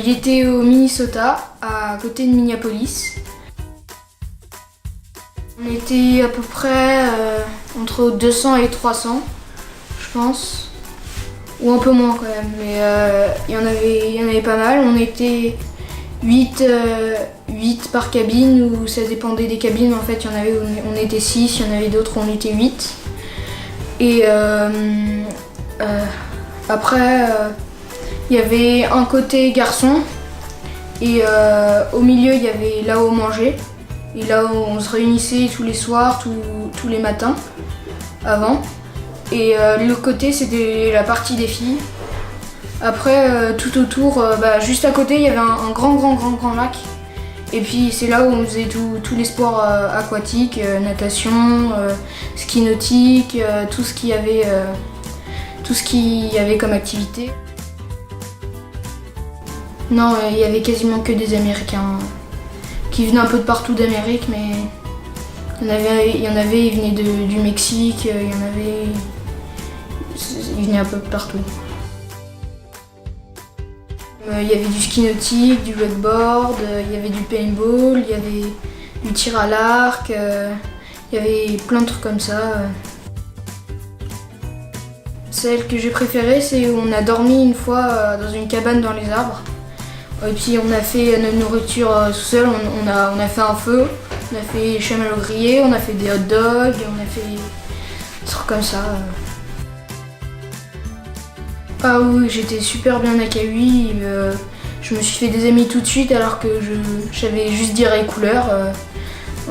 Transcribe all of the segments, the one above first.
Il était au Minnesota, à côté de Minneapolis. On était à peu près entre 200 et 300, je pense. Ou un peu moins quand même, mais il y en avait pas mal. On était 8 par cabine, ou ça dépendait des cabines. En fait, il y en avait où on était 6, il y en avait d'autres où on était 8. Et après, il y avait un côté garçon, et au milieu, il y avait là où on mangeait. Et là où on se réunissait tous les soirs, tous les matins, avant. Et l'autre côté, c'était la partie des filles. Après, tout autour, juste à côté, il y avait un grand lac. Et puis c'est là où on faisait tous les sports aquatiques, natation, ski nautique, tout ce qu'il y avait comme activité. Non, il y avait quasiment que des Américains qui venaient un peu de partout d'Amérique, mais il y en avait, ils venaient du Mexique, ils venaient un peu de partout. Il y avait du ski nautique, du wakeboard, il y avait du paintball, il y avait du tir à l'arc, il y avait plein de trucs comme ça. Celle que j'ai préférée, c'est où on a dormi une fois dans une cabane dans les arbres. Et puis on a fait notre nourriture tout seul, on a fait un feu, on a fait chamallow grillé, on a fait des hot dogs, on a fait des trucs comme ça. Ah oui, j'étais super bien accueillie, je me suis fait des amis tout de suite alors que je savais juste dire les couleurs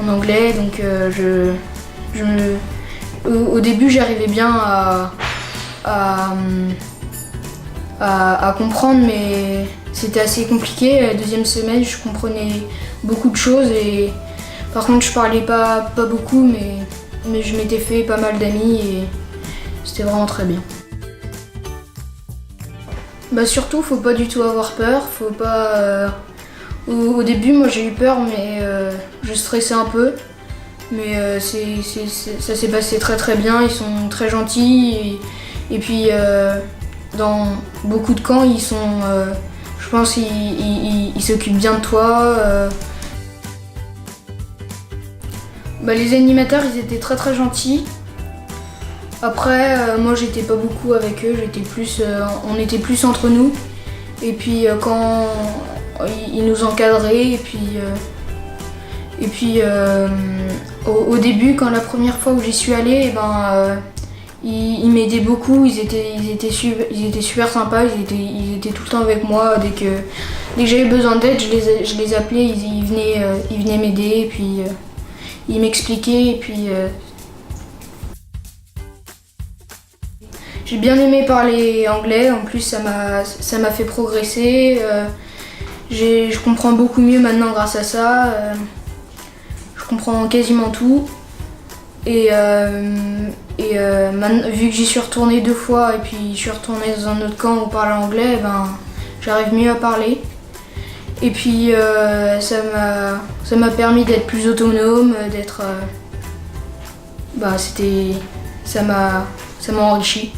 en anglais, donc au début j'arrivais bien à comprendre, mais c'était assez compliqué. La deuxième semaine, je comprenais beaucoup de choses, et par contre je parlais pas beaucoup, mais je m'étais fait pas mal d'amis et c'était vraiment très bien. Surtout, faut pas du tout avoir peur, faut pas... Au début, moi j'ai eu peur, mais je stressais un peu. Mais ça s'est passé très bien, ils sont très gentils. Et puis, dans beaucoup de camps, ils sont... je pense qu'ils s'occupent bien de toi. Les animateurs, ils étaient très gentils. Après, moi j'étais pas beaucoup avec eux, on était plus entre nous. Et puis quand ils nous encadraient, et puis au début, quand la première fois où j'y suis allée, ils m'aidaient beaucoup, ils étaient super sympas, ils étaient tout le temps avec moi. Dès que j'avais besoin d'aide, je les appelais, ils venaient m'aider, et puis ils m'expliquaient, et puis j'ai bien aimé parler anglais, en plus ça m'a fait progresser. Je comprends beaucoup mieux maintenant grâce à ça. Je comprends quasiment tout. Et maintenant, vu que j'y suis retournée 2 fois et puis je suis retournée dans un autre camp où on parlait anglais, j'arrive mieux à parler. Et puis ça m'a permis d'être plus autonome, ça m'a enrichi.